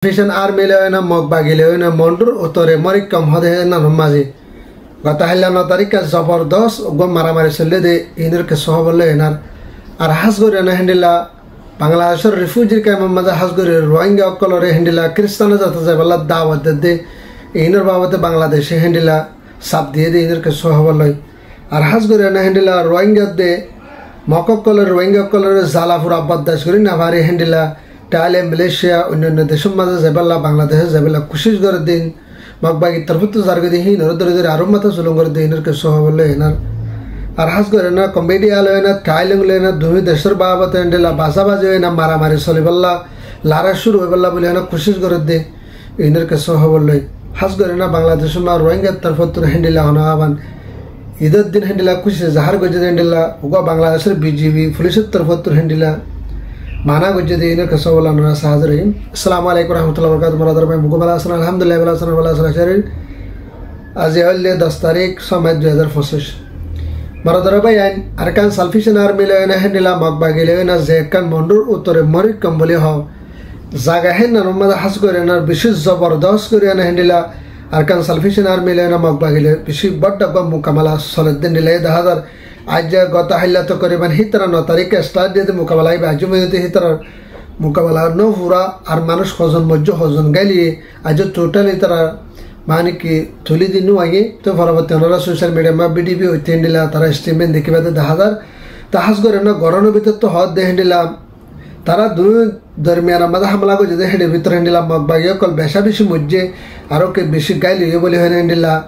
Vision army na mogbagi na mondur utore morik kam hode na namazi gata hilla na tarika zabardos go maramari selle de inir ke sohbolle enar ar hasgore na hendila Bangladeshor refugee ke mamada hasgore Rohingya kolore hendila Kristana jata jaballa dawat de inir babate Bangladesh hendila sab diye de inir ke sohbolle ar hasgore na hendila Rohingya de mokok kolore Rohingya kolore zalafur abaddash gori na bari hendila Thailand, Malaysia, अन्य देशों में ज़बला बांग्लादेश ज़बला कोशिश कर दें मकबागी तरफ तो ज़ारगे दें ही नरोदर आरोप मत सुलंग कर दें इनर के सोहबले इनर आरहास करे ना कॉमेडी आले ना Thailand ले ना दूसरे देशर बाबत इंडिला बासा बाजे ना मारा मारे सोलेबला लारा शुरू होबला बोले ना कोशिश कर दें इनर के सोहबले हास करे ना बांग्लादेश में रोहिंग्या तरफ तो इंडिला होना आवन इधर दिन इंडिला कुछ ज़हर गजे इंडिला उगा बांग्लादेश BGP पुलिस तरफ तो इंडिला माना गुज्जे इनर कसोला नरा साजरीन अस्सलाम वालेकुम रहमतुल्लाहि व बरकातहू मरादर में मुकबला सन अल्हम्दुलिल्लाह वला सन वला सन शरीर आज ये 10 तारीख समय 2025 मरादर भाई अरकान सल्फिशन आर्मी ले ना हंडिला मकबागी ले ना जेकन मंडुर उत्तरे मरिक कंबले हो जागा है ना नमदा हस करे ना विशेष जबरदस्त करे ना हंडिला अरकान सल्फिशन आर्मी ले ना मकबागी ले विशेष बड़ बम मुकमला सलद्दीन ले 1000 आज गत हल्ला तो करीबन ही तरह 9 तारीख के स्टार्ट दिए मुकाबला आज में ही तरह मुकाबला न पूरा और मानुष हजन मज्जो हजन गली आज टोटल ही तरह मानी कि थोड़ी दिन आगे तो फरवती नरा सोशल मीडिया में BDP होते हैं डिला तरह स्टेटमेंट देखी बात 10,000 ताहस करे ना गौरव भीतर तो हद दे डिला तारा दो दरमियान मदा हमला को जदे हेडे भीतर डिला मगबागियो कल बेशा बिशी मज्जे आरो के बिशी गली ये बोले है डिला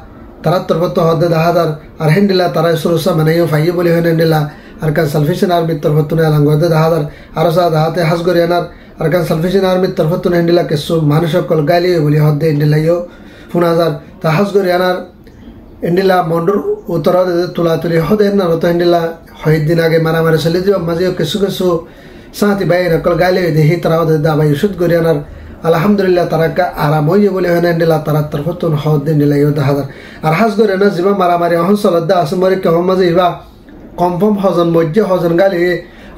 तारा तरफ तो हद 10,000 और हिंडिला तारा सुरसा मनायो फाइये बोले है हिंडिला अरकान सल्फिशन आर्मी तरफ तो ने अलंग हद 10,000 आरसा दाते हसगोर यानार अरकान सल्फिशन आर्मी तरफ तो ने हिंडिला केसो मानुष कल गाली बोले हद हिंडिला यो 4,000 ता हसगोर यानार हिंडिला मंडुर उतर तुला तुली हद ना तो हिंडिला हद दिन आगे मारा मारे चले दियो मजे केसो केसो साथी भाई न कल गाली दे ही तरह दा भाई शुद्ध गोर यानार अल्हम्दुलिल्लाह तारा का आराम हो ये बोले है ना तारा तरफ तो हद दिन दिला 10,000 और हास गोरे ना जिबा मारा मारी हन सलदा असमरे के हम मजे इबा कंफर्म हजन मज्जे हजन गाले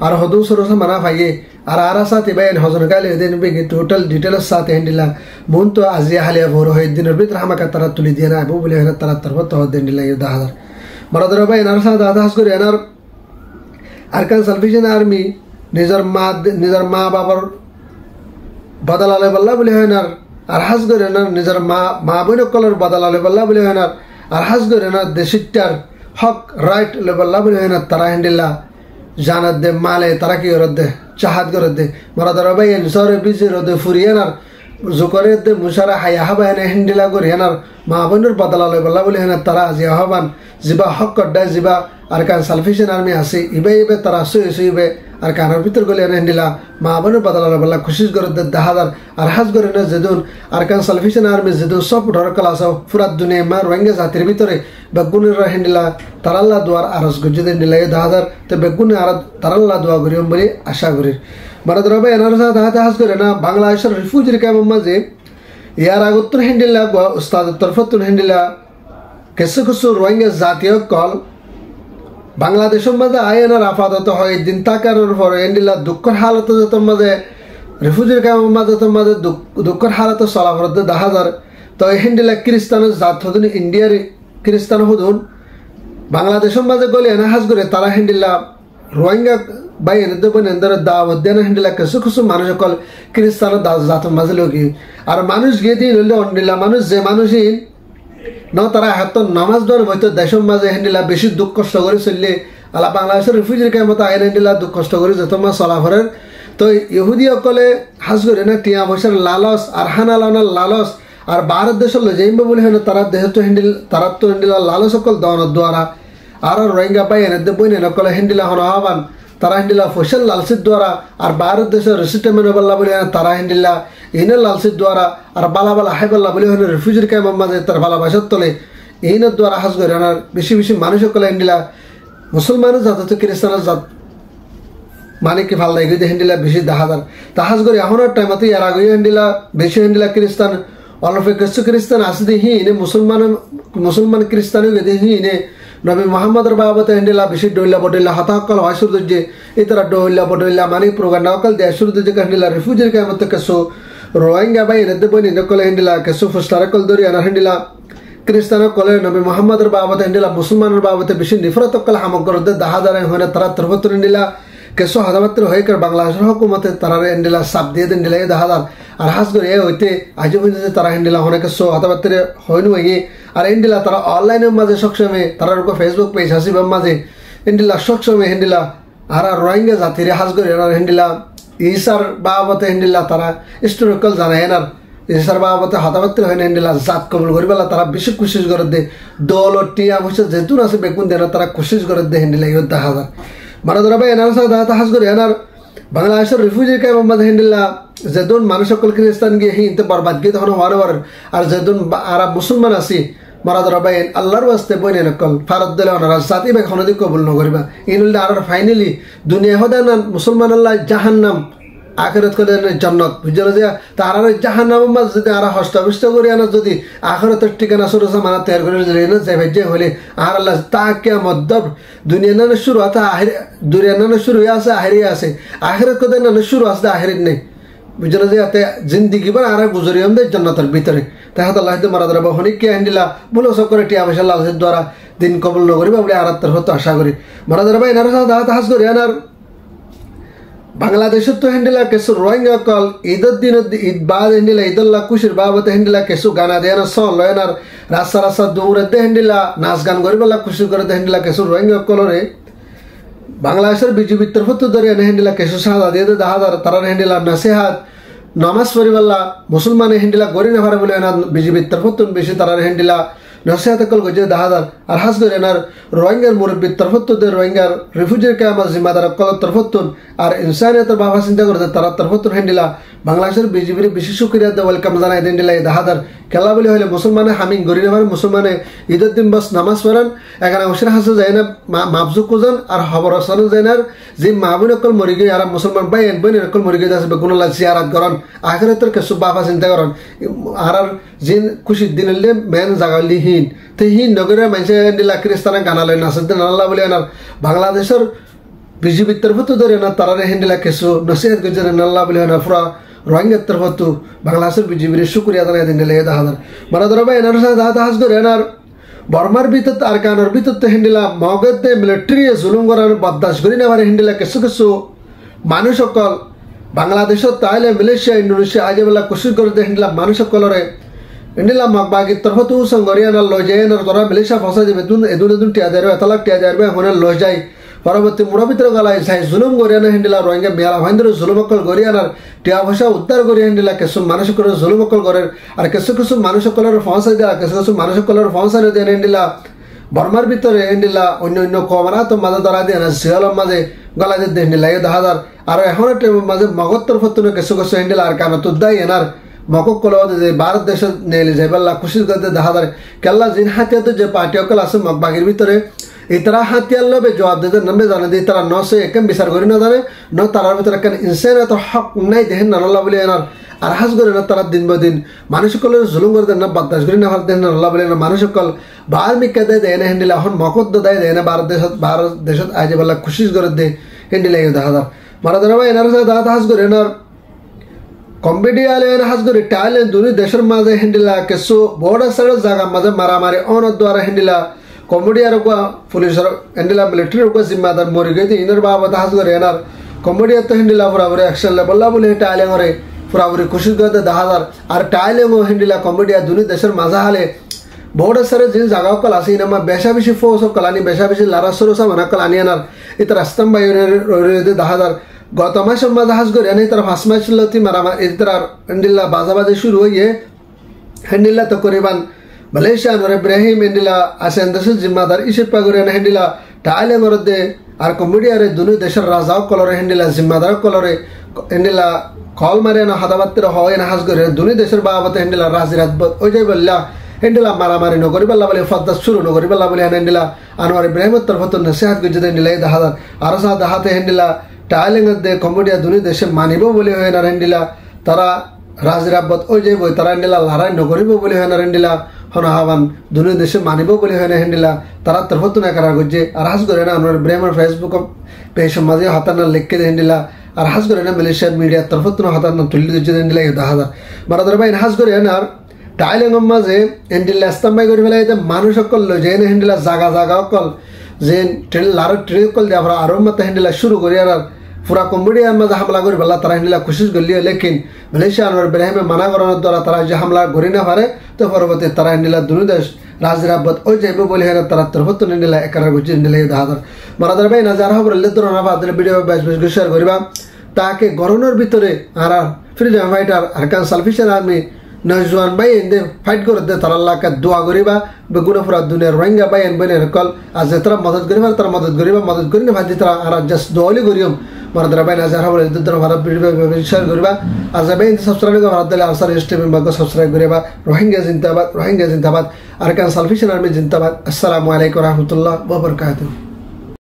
और हदु सरस मना फाये और आरा साथ बयान हजन गाले दिन बे टोटल डिटेल्स साथ हैंडिला मुन तो आजिया हालिया भोर है दिन भीतर हम का तारा तुली दिया ना अबू बोले है तारा तरफ तो हद दिन दिला 10,000 मरदर भाई नर साथ दादा हास गोरे नर अरकान सल्फिशन आर्मी निजर मा बाबर बदलाले बल्ला बोले है ना और हास गोरे ना निजर मा बनो कलर बदलाले बल्ला बोले है ना और हास गोरे ना देशिटर हक राइट ले बल्ला बोले है ना तारा हिंडिला जानत दे माले तारा की औरत दे चाहत करत दे मरादर भाई इंसोरे बिजी रोदे फुरियनर जुकरे दे मुशारा हाया हबा है हिंडिला गोरे है ना मा बनर बदलाले बल्ला बोले है ना तारा जे हबान जिबा हक कड्डा जिबा अरकान सल्फिशन आर्मी आसे इबे तारा सुइबे अरकान भीतर गोले हिंडिला मा बनो बदलाले बल्ला कोशिश कर दे 10,000 और हास गोरे ना जदुन अरकान सल्फिशन आर्मी जदुन सब ढर क्लास पूरा दुनिया में रोहिंग्या जातिर भीतरे बेगुन हिंडिला ताराल्ला द्वार आरस गजे हिंडिला 10,000 तो बेगुन आर ताराल्ला दुआ गरियम बोली आशा करी मरदर भाई एनारसा दाते हास गोरे ना बांग्लादेश रिफ्यूजी के मजे यार आगुत्तुन हिंडिला उस्ताद तरफतुन हिंडिला केसो केसो रोहिंग्या जातीय कल बांग्लादेश मजे आये ना आपातत है दिन ताकार हिंडिला दुखर हालत जो मजे रिफ्यूजी के मजे दुखर हालत चला 10,000 तो हिंडिला क्रिस्तान जात हदुन इंडिया क्रिस्तान हदुन बांग्लादेश मजे गले ना हास गोरे तारा हिंडिला रोहिंग्या भाई एनदे बन अंदर दावत देना हिंडिला केसो केसो मानुष कल क्रिस्तान जात मजे लोगी और मानुष गे दिन हले हिंडिला मानुष जे मानुषिन न तारा हाथ नमाज दर हयतो देशों माजे हिंडिला बेशी दुख कष्ट करे चलले आला बांग्लादेश रिफ्यूजी के मत आयन हिंडिला दुख कष्ट करे जतो मा चला भरे तो यहुदी अकले हास करे ना टिया बसर लालस और हानालाना लालस और भारत देश ले जाइबे बोले है तारा देह तो हिंडिला लालस अकल दन द्वारा और रोहिंग्या भाई एनदे बने नकले हिंडिला हन आवान तारा हिंडिला फसल लालसित द्वारा और भारत देश रेसिटेमेंट बल्ला बोले तारा हिंडिला इन लालसित द्वारा और बाला बाला हाई बल्ला बोले है रिफ्यूजी के मजे तार बाला बासत तले इन द्वारा हास करे ना बेशी बेशी मानुष कले हिंडिला मुसलमान जात तो क्रिस्तान जात माने कि ভাল লাগে যে হিন্ডিলা বেশি 10,000 তাহাজ করে এখনো টাইমতে এর আগে হিন্ডিলা বেশি হিন্ডিলা ক্রিস্তান অলফে কিছু ক্রিস্তান আছে দেখি ইনে মুসলমান ক্রিস্তানি দেখি ইনে নবী মুহাম্মদর বাবতে হিন্ডিলা বেশি ডইলা বডইলা হতাকল হয় সুরদে ইতরা ডইলা বডইলা মানে প্রোগ্রাম নকল দে সুরদে যে হিন্ডিলা রিফিউজি কে মত কেসো রোহিঙ্গা বাই এনে বই নিনে কলে হিন্দিলা কেসু ফুস্তারা কল দরি আনা হিন্দিলা খ্রিস্টান কলে নবী মোহাম্মদের বাবতে হিন্দিলা মুসলমানের বাবতে বেশি নিফরত কল হামগরদে দাহাদারে হনে তারা তরফতর হিন্দিলা কেসু হাদামাত্র হয়ে কর বাংলাদেশের হুকুমতে তারা হিন্দিলা সাপ দিয়ে হিন্দিলা এ দাহাদার আর হাস করে এ হইতে আজও হইতে তারা হিন্দিলা হনে কেসু হাদামাত্র হইনু হই আর হিন্দিলা তারা অনলাইনের মাঝে সবসময় তারা ফেসবুক পেজ হাসিবার মাঝে হিন্দিলা সবসময় হিন্দিলা আর রোহিঙ্গা জাতির হাস করে হিন্দিলা ঈসার বাবতে হিন্দিলা তারা স্টোরিকল জানায় এনার ঈসার বাবতে হাতাবাত্র হয় হিন্দিলা জাত কবুল করিবেলা তারা বেশি কোশিশ করে দে দল ও টিয়া বসে যেতুন আছে বেগুন দেন তারা কোশিশ করে দে হিন্দিলা ইয়ে দেখা যায় মানে ধরা ভাই এনার সাথে দাঁড়াতে হাস করে এনার বাংলাদেশের রিফিউজি কে মোহাম্মদ হিন্দিলা যেদুন মানুষ সকল খ্রিস্টান গিয়ে হিনতে বরবাদ গিয়ে তখন হওয়ার আর যেদুন আরব মুসলমান আছি মারাদরা ভাই আল্লাহর ওয়াস্তে বইনে নকল ফারত দিলে ওনারা জাতি ভাই খনদি কবুল নকরিবা ইনুল্লাহ আর ফাইনালি দুনিয়া হদান মুসলমান আল্লাহ জাহান্নাম আখিরাত করে জান্নাত বুঝলো যে তারা জাহান্নাম মাঝ যদি আর হস্তবিষ্ট করি আনা যদি আখিরাতের ঠিকানা শুরু মানা তৈরি করে যে ভেজে হলে আর আল্লাহ তাকে মদ্দব দুনিয়া না শুরু আছে দুনিয়া না শুরু আছে আহেরি আছে আখিরাত করে না শুরু আছে আহেরিত নেই বুঝলো যে এতে জিন্দিগি বা আর গুজরি দে জান্নাতের ভিতরে তাহাত আল্লাহ মারাদরা হনিকে হিন্দিলা বলো সব করে টিয়া পয়সা লালসের দ্বারা দিন কবল নকরিবা বলে আর হতো আশা করি মারাদরা ভাই এনার সাথে দাঁত হাস করি এনার বাংলাদেশের তো হিন্দিলা কেসু রোহিঙ্গা কল ঈদের দিন ঈদ বাদ হিন্দিলা ঈদুল্লাহ খুশির বাবতে হিন্দিলা কেসু গানা দেয় না সল লয়নার রাস্তা রাস্তা দৌড়ে দে হিন্দিলা নাচ গান করিবেলা খুশি করে দে হিন্দিলা কেসু রোহিঙ্গা কলরে বাংলাদেশের বিজেপির তরফত ধরে এনে হিন্দিলা কেসু সাদা দিয়ে দে দাহাদার তারা হিন্দিলা নাসিহাত নামাজ পড়িবেলা মুসলমানে হিন্দিলা গড়ি না পারে বলে এনা বিজেপির তরফত বেশি তারা হিন্দিলা নসিহাত কল গজে দাহাদার আর হাস করে এনার রোহিঙ্গার মুরব্বীর তরফত দে রোহিঙ্গার রিফিউজির কে আমার জিম্মাদার কল তরফত আর ইনসানিয়তের বাবা চিন্তা করতে তারা তরফত হিন্দিলা বাংলাদেশের বিজেপির বিশেষ সুক্রিয়া দে ওয়েলকাম জানাই হিন্দিলা এই দাহাদার খেলা বলে হলে মুসলমানে হামিং গড়ি না পারে মুসলমানে ঈদের দিন বস নামাজ পড়ান এখানে হোসেন হাসে যায় না মাফজুক কুজান আর খবর হাসানো যায় না যে মাহবুন অকল মরি গিয়ে আর মুসলমান ভাই এক বোন অকল মরি গিয়ে আসবে কোনো জিয়ারাত করেন আখিরাতের কিছু বাবা চিন্তা করেন আর জিন খুশির দিন হলে মেন জাগালি হীন তো হীন নগরে মানুষের দিলা খ্রিস্টানে গানালে নাচতে নাল্লা বলে আনার বাংলাদেশের বিজেপির তরফত ধরে না তারা হিন্দিলা কিছু নসিহত করছে নাল্লা বলে আনার পুরা রোহিঙ্গার তরফত বাংলাদেশের বিজেপির শুক্রিয়া জানাই দিন দাহাদার মানে ধরো ভাই এনার সাথে দাহাত হাস করে এনার বর্মার ভিতর আর কানোর ভিতর তো হিন্দিলা মগদ দে মিলিটারি জুলুম করার বরদাস্ত করি না পারে হিন্দিলা কিছু কিছু মানুষ সকল বাংলাদেশত তাইলে মালয়েশিয়া ইন্দোনেশিয়া আজ বেলা কুশি করে দে হিন্দিলা মানুষ সকলরে হিন্দিলা মগবাগির তরফত সংগরিয়ানা লই যায় না তোরা মালয়েশিয়া ফসা যাবে এদুন টিয়া যাবে এতলাক টিয়া যাবে হনে লই যায় পরবর্তী মুড়া ভিতরে গলায় চাই জুলুম গরিয়ানা হিন্দিলা রোহিঙ্গা মেলা ভাইন্দ্র জুলুম অকল গরিয়ানার টিয়া পয়সা উদ্ধার করিয়া হিন্দিলা কিছু মানুষ সকলের জুলুম অকল করেন আর কিছু কিছু মানুষ সকলের ফসাই দেয় কিছু কিছু মানুষ সকলের ফসাই দেন হিন্দিলা বর্মার ভিতরে হিন্দিলা অন্য অন্য কমরা তো মাঝে ধরা দিয়ে না শিয়ালের মাঝে গলা দিয়ে হিন্দিলা এই দাহাদার আর এখন মাঝে মগর তরফত কিছু কিছু হিন্দিলা আর কানো তো দায় এনার মকক কল যে ভারত দেশে নেলে যাইবাল্লা খুশি করতে দাহাদার কেল্লা জিন হাতিয়াতে যে পার্টি অকল আছে মগবাগির ভিতরে এই তারা হাতিয়ার লবে জবাব দিতে নামে জানে দিয়ে তারা নসে একেম বিচার করি না জানে ন তারার ভিতরে কেন ইনসান এত হক নাই দেখেন নাল্লা বলে এনার আর হাস করে না তারা দিন বা দিন মানুষ সকলের জুলুম করে দেন না বাদাস করি না দেখেন নাল্লা বলে না মানুষ সকল বাহার মিকা দেয় দেয় না হিন্দিলা এখন মকদ দেয় দেয় না ভারত দেশত আজ বেলা খুশি করে দে হিন্দিলা দেখা যায় মারা ধরা ভাই এনার সাথে দাঁত হাস করে এনার কম্পিটিয়ালে হাস করে টাইলে দুই দেশের মাঝে হিন্দিলা কিছু বর্ডার সাইডের জায়গা মাঝে মারামারি অনর দ্বারা হিন্দিলা কম্বোডিয়ার পুলিশের হিন্দিলা মিলিটারির জিম্মাদার মরি গেছে ইনের বাবা হাস করে এনার কম্বোডিয়ার তো হিন্দিলা পুরাপুরি অ্যাকশন লেবল্লা বলে টাইলে করে পুরাপুরি খুশি করতে দাহাদার আর টাইলেও হিন্দিলা কম্বোডিয়া দুই দেশের মাঝে হালে বর্ডার সাইডের যে জায়গা কল আছে ইনামা বেশা বেশি ফোর্স কলানি বেশা বেশি লারা সরসা মানা কলানি আনার এটা রাস্তাম বাইরে দাহাদার গত মাসের মাঝে হাস করে এনে তার ফাঁস মাস লতি মারামার এর হিন্দিলা বাজাবাজি শুরু হয়ে হিন্দিলা তো করিবান মালয়েশিয়া নর ইব্রাহিম হিন্দিলা আসেন দেশের জিম্মাদার ইসিপা করে হিন্দিলা টাইলে মরদে আর কম্বোডিয়ারে দুই দেশের রাজাও কলরে হিন্দিলা জিম্মাদার কলরে হিন্দিলা কল মারে না হাদাবাত্তের হয় না হাস করে দুই দেশের বাবাতে হিন্দিলা রাজিরাত ওই যাই বললা হিন্দিলা মারামারি নকরি পাল্লা বলে ফদ্দাস শুরু নকরি পাল্লা বলে হিন্দিলা আনোয়ার ইব্রাহিমের তরফত নসিহাত গুজতে হিন্দিলা এই দাহাদার আরো সাথে দাহাতে হিন্দিলা টাইলেঙ্গত দে কম্বোডিয়া দুই দেশে মানিব বলে হয় না হিন্দিলা তারা রাজিরাবত ওই যাইব তারা হিন্দিলা লড়াই নকরিব বলে হয় না হিন্দিলা হন হাবান দুই দেশে মানিব বলে হয় না হিন্দিলা তারা তরফত না করা গুজে আর হাস করে না আনোয়ার ইব্রাহিমের ফেসবুক পেশ মাঝে হাতানা লিখকে হিন্দিলা আর হাজ করে না মালয়েশিয়ার মিডিয়ার তরফ তো হাতার না তুলি দিচ্ছে দিলে হাজার মারাদার ভাই হাজ করে না টাইলেঙ্গম মাঝে হ্যান্ডেলা স্তাম্বাই করে ফেলে মানুষ সকল যে হ্যান্ডেলা জাগা জাগা অকল যে ট্রেন লারো ট্রেন কল দিয়ে আমরা আরো মতো হ্যান্ডেলা শুরু করি আর পুরা কম্বোডিয়ার মাঝে হামলা করে বেলা তারা হ্যান্ডেলা কোশিশ করলিও লেকিন মালয়েশিয়া আর বেরহামে মানা করানোর দ্বারা তারা যে হামলা করি না পারে তো পরবর্তী তারা হ্যান্ডেলা দুনিদেশ রাজরাবত ওই যাইব বলে হেন তারা তরফত হ্যান্ডেলা একার গুজি হ্যান্ডেলা হাজার মারাদার ভাই না যারা খবর লেদর না বাদলে ভিডিও বেশ বেশ শেয়ার করিবা তাকে গরমের ভিতরে আর ফ্রিডম ফাইটার আরকান সালফিশার আর্মি নজওয়ান ভাই এনে ফাইট করে দে তারা আল্লাহকে দোয়া করিবা বেগুনা পুরা দুনিয়ার রোহিঙ্গা ভাই এন বনে কল আজ তারা মদত করিবা তারা মদত করিবা মদত করি না ভাই তারা আর জাস্ট দোয়ালি করিম মারাদার ভাই না যারা খবর লেদর ভারত ভিডিও শেয়ার করিবা আজ ভাই সাবস্ক্রাইব করে ভারত দলে আনসার স্টেমের বাগ সাবস্ক্রাইব করিবা রোহিঙ্গা জিন্দাবাদ আরকান সালফিশার আর্মি জিন্দাবাদ আসসালামু আলাইকুম ওয়া রাহমাতুল্লাহি ওয়া বারাকাতুহু।